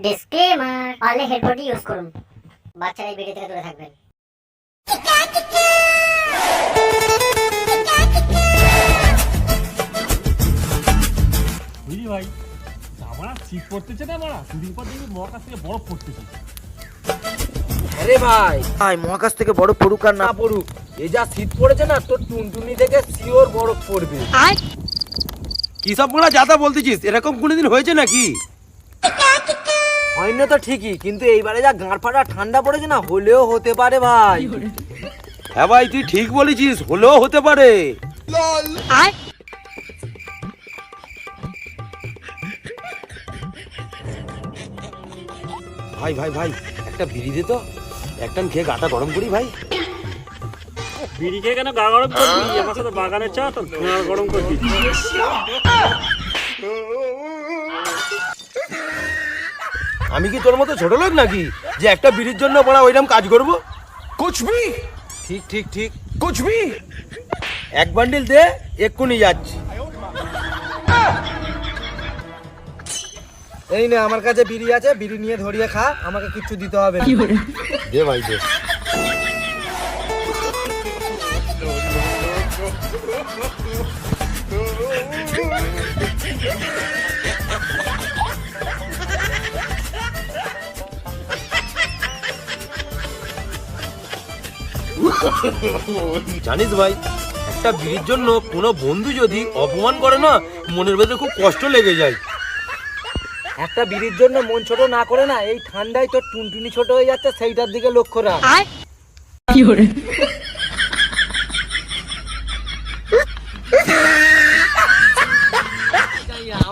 Disclaimer, পারলে হেডফোনটি use করুন, বাচ্চারা এই ভিডিও থেকে দূরে থাকবেন। বুঝলি ভাই, আমার শীত পড়তেছে না, মারা দুদিন পর দেখবি মহাকাশ থেকে বরফ পড়তেছে। আরে ভাই ভাই মহাকাশ থেকে বরফ পড়ুক আর না পড়ুক, এই যা শীত পড়েছে না, তোর টুনটুনি থেকে শিওর বরফ পড়বে। কি সব বলা যাতা বলতেছিস? এরকম কোনোদিন হয়েছে নাকি? হয়নি তো ঠিকই, কিন্তু এইবারে যা গাঁড় ফাটা ঠান্ডা পড়েছে না, হলেও হতে পারে ভাই। হ্যাঁ ভাই, তুই ঠিক বলেছিস, হলেও হতে পারে। ভাই ভাই ভাই, একটা বিড়ি দে তো, একটান খেয়ে গাটা গরম করি ভাই। বিড়ি খেয়ে কেন গা গরম করবি? আমার সাথে বাগানের চা তো গা গরম করবি। আমি কি তোর মতো ছোট লোক নাকি যে একটা বিড়ির জন্য বড় ওইরকম কাজ করব? कुछ भी ঠিক ঠিক ঠিক, कुछ भी এক বান্ডিল দে, এক্ষুনি যাচ্ছি। এই নে আমার কাছে বিড়ি আছে, বিড়ি নিয়ে ধরিয়ে খা, আমাকে কিচ্ছু দিতে হবে না। দে ভাই দে। জানিস ভাই, একটা বিড়ির জন্য কোনো বন্ধু যদি অপমান করে না, মনের ভেতরে খুব কষ্ট লেগে যায়। একটা বিড়ির জন্য মন ছোট না করে না, এই ঠান্ডায় তোর টুনটুনি ছোট হয়ে যাচ্ছে, সেইটার দিকে লক্ষ্য রাখ।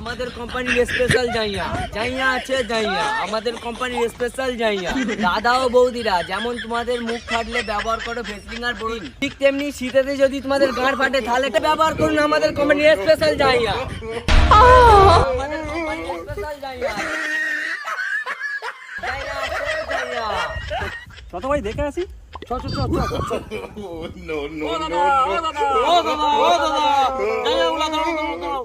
আমাদের কোম্পানির স্পেশাল জাইয়া জাইয়া আছে, জাইয়া আমাদের কোম্পানির স্পেশাল জাইয়া। দাদা ও বৌদিরা, যেমন তোমাদের মুখ ফাটলে ব্যবহার করো ভেসলিন আর বোরিন, ঠিক তেমনি শীতেতে যদি তোমাদের গাঁড় ফাটে তাহলে এটা ব্যবহার করুন আমাদের কোম্পানির স্পেশাল জাইয়া। আমাদের কোম্পানির স্পেশাল জাইয়া জাইয়া আছে, জাইয়া। কত ভাই দেখে আসি। চল চল চল চল চল। ও দাদা, ও দাদা, ও দাদা, ও দাদা, দাঁড়াও, দাঁড়াও, দাঁড়াও, দাঁড়াও।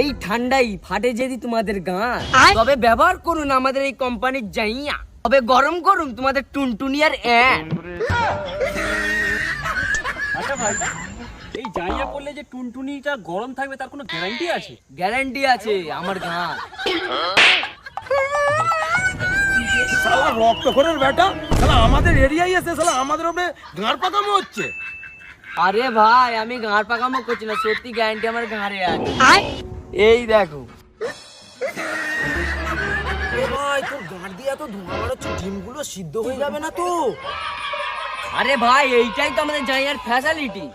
এই ঠান্ডাই ফাটে যদি তোমাদের গাঁ, তবে ব্যবহার করুন আমাদের এই কোম্পানির জাইয়া, তবে গরম করুন তোমাদের টুনটুনি আর আচ্ছা ভাই, এই জাইয়া পড়লে যে টুনটুনিটা গরম থাকবে তার কোনো গ্যারান্টি আছে? গ্যারান্টি আছে আমার গাঁ। শালা রক্তখোরের বেটা, শালা আমাদের এরিয়ায় এসে শালা আমাদের উপরে গাঁড় পাকামো হচ্ছে। আরে ভাই আমি গাঁড় পাকামো করছি না, সত্যি গ্যারান্টি আমার গাঁড়ে আছে। এই দেখো ভাই, তোর গাঁড় দিয়ে এত ধোঁয়া বেরোচ্ছে, ডিমগুলো সিদ্ধ হয়ে যাবে না তো? আরে ভাই এইটাই তো আমাদের জাইয়ার ফ্যাসিলিটি,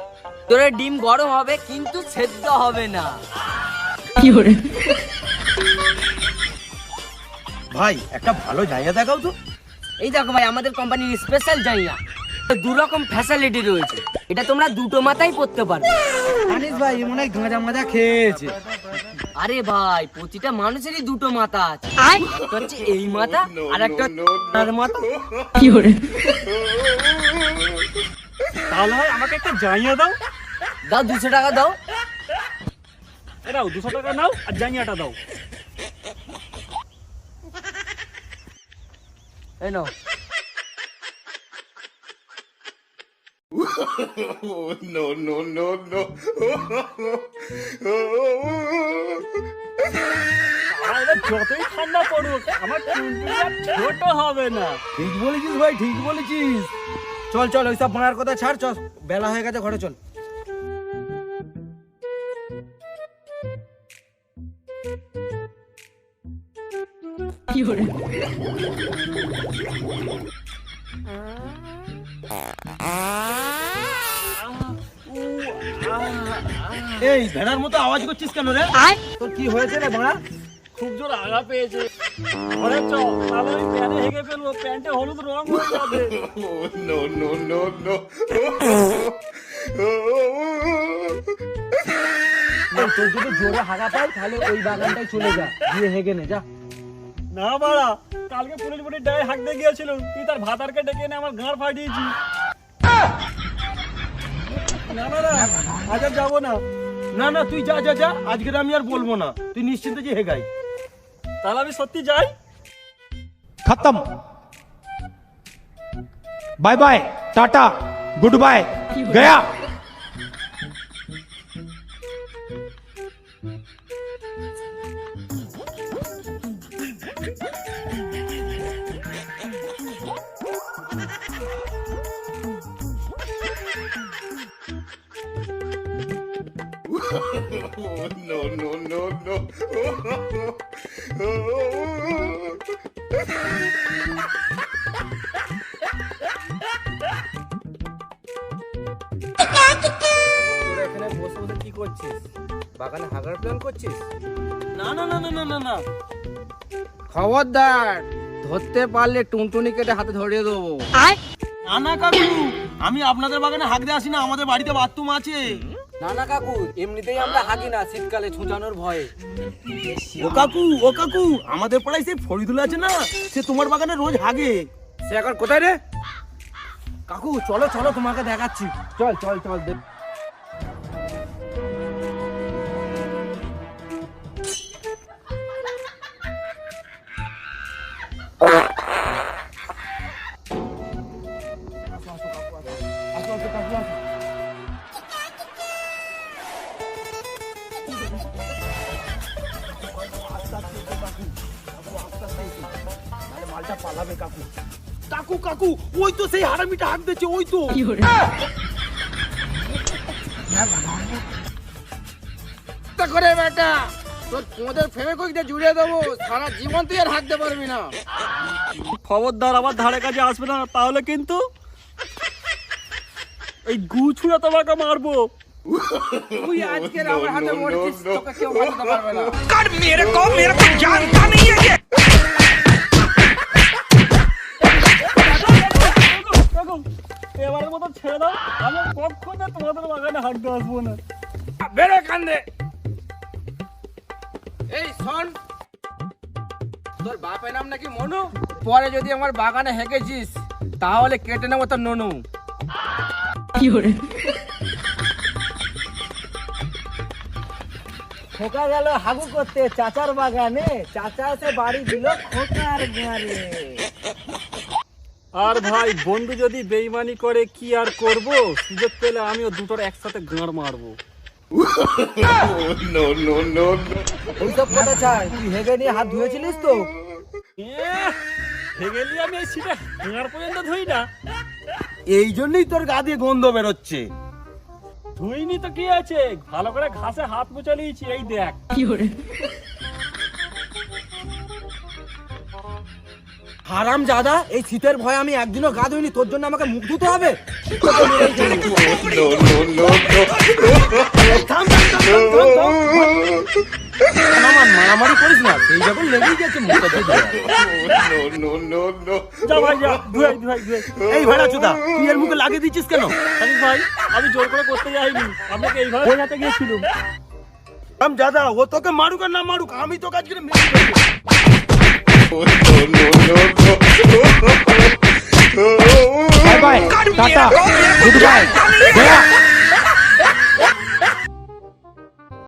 তোর ডিম গরম হবে কিন্তু সেদ্ধ হবে না। ভাই একটা ভালো জায়গা দেখাও তো। এই দেখো ভাই, আমাদের কোম্পানির স্পেশাল জাইয়া, দু রকম ফ্যাসিলিটি রয়েছে, এটা তোমরা দুটো মাথায় পড়তে পারবে। জানিস ভাই, মনে হয় গাঁজা মাজা খেয়েছে। আরে ভাই প্রতিটা মানুষেরই দুটো মাথা আছে, একটা হচ্ছে এই মাথা আর একটা আর মাথা। তাহলে ভাই আমাকে একটা জাইয়া দাও। দাও 200 টাকা দাও। এরাও 200 টাকা নাও আর জাইয়াটা দাও। এই নাও। আরে যতই ঠান্ডা পড়ুক, আমার টুনটুনি আর ছোট হবে না। ঠিক বলেছিস ভাই, ঠিক বলেছিস। চল চল, ওইসব ভাড়ার কথা ছাড়, চল বেলা হয়ে গেছে, ঘরে চল। এই ভেড়ার মতো আওয়াজ করছিস কেন রে? তোর কি হয়েছে রে ভাড়া? খুব জোর আগা পেয়েছে। ঘরে চ, তাহলে আমি প্যানে হেগে ফেলবো, প্যান্টে হলুদ রং হয়ে যাবে। তোর যদি জোরে হাগা পাই তাহলে ওই বাগানটাই চলে যা, গিয়ে হেগে নে যা। না বাড়া, কালকে পুলিশ বুটির ডায়ে হাঁকতে গিয়েছিল, তুই তার ভাতারকে ডেকে এনে আমার গাঁড় ফাটিয়েছি। না না না আজ আর যাবো না। না না তুই যা যা যা, আজকের আমি আর বলবো না, তুই নিশ্চিন্তে যে হেগাই। তাহলে আমি সত্যি যাই। खत्म। Bye bye, tata, goodbye, गया। তোরা এখানে বসে বসে কি করছিস? বাগানে হাগার প্ল্যান করছিস? না না না না না না না, খবরদার, ধরতে পারলে টুনটুনি কেটে হাতে ধরিয়ে দেবো। না না কাকু, আমি আপনাদের বাগানে হাঁক দিয়ে আসি না, আমাদের বাড়িতে বাথরুম আছে। না না কাকু, এমনিতেই আমরা হাগি না শীতকালে ছুঁচানোর ভয়ে। ও কাকু, ও কাকু, আমাদের পাড়ায় সেই ফরিদুল আছে না, সে তোমার বাগানে রোজ হাগে। সে এখন কোথায় রে? কাকু চলো চলো, তোমাকে দেখাচ্ছি। চল চল চল। মালটা পালাবে কাকু। কাকু কাকু, ওই তো সেই হারামিটা হাঁক দিচ্ছে, ওই তো। করে বেটা, তোর তোমাদের ফেভিকুইক দিয়ে জুড়িয়ে দেবো, সারা জীবন তুই আর হাঁটতে পারবি না। খবরদার আমার ধারে কাছে আসবে না, তাহলে কিন্তু এই গু ছুঁড়ে তোমাকে মারবো। তুই আজকে আমার হাতে মরছিস, তোকে কেউ বাঁচাতে পারবে না। কাকু, এবারের মতো ছেড়ে দাও, আমি কখনো তোমাদের বাগানে হাঁটতে আসবো না। বেরো কান্দে। এই শোন, তোর বাপের নাম নাকি মনু, পরে যদি আমার বাগানে হেঁকেছিস তাহলে কেটে নেবো তোর ননু। খোকা গেল হাগু করতে চাচার বাগানে, চাচা এসে বাড়ি দিল খোকার গাঁরে। আর ভাই, বন্ধু যদি বেইমানি করে কি আর করব, সুযোগ পেলে আমিও দুটোর একসাথে গাঁড় মারবো। ওইসব কথা চাই, তুই হেগে নিয়ে হাত ধুয়েছিলিস তো? গেলি আমি এই সিটে গাঁড় পর্যন্ত ধুই না। এই জন্যই তোর গা দিয়ে গন্ধ বেরোচ্ছে। ধুইনি তো কি আছে, ভালো করে ঘাসে হাত মুছে নিয়েছি, এই দেখ। হারাম জাদা, এই শীতের ভয়ে আমি একদিনও গা ধুইনি, তোর জন্য আমাকে মুখ ধুতে হবে? থাম, থাম, থাম, থাম, থাম, থাম। আমার মারামারি করিস না, সেই যখন লেগেই গেছে মুখে দিয়ে। যা ভাই যা, ধুয়াই ধুয়াই ধুয়াই। এই ভাড়া চোদা, তুই এর মুখে লাগিয়ে দিচ্ছিস কেন? আরে ভাই, আমি জোর করে করতে যাইনি, আপনাকে এইভাবে বোঝাতে গিয়েছিলাম। থাম দাদা, ও তোকে মারুক আর না মারুক, আমি তোকে আজকে মেরে দেবো। Bye bye, tata, goodbye, गया।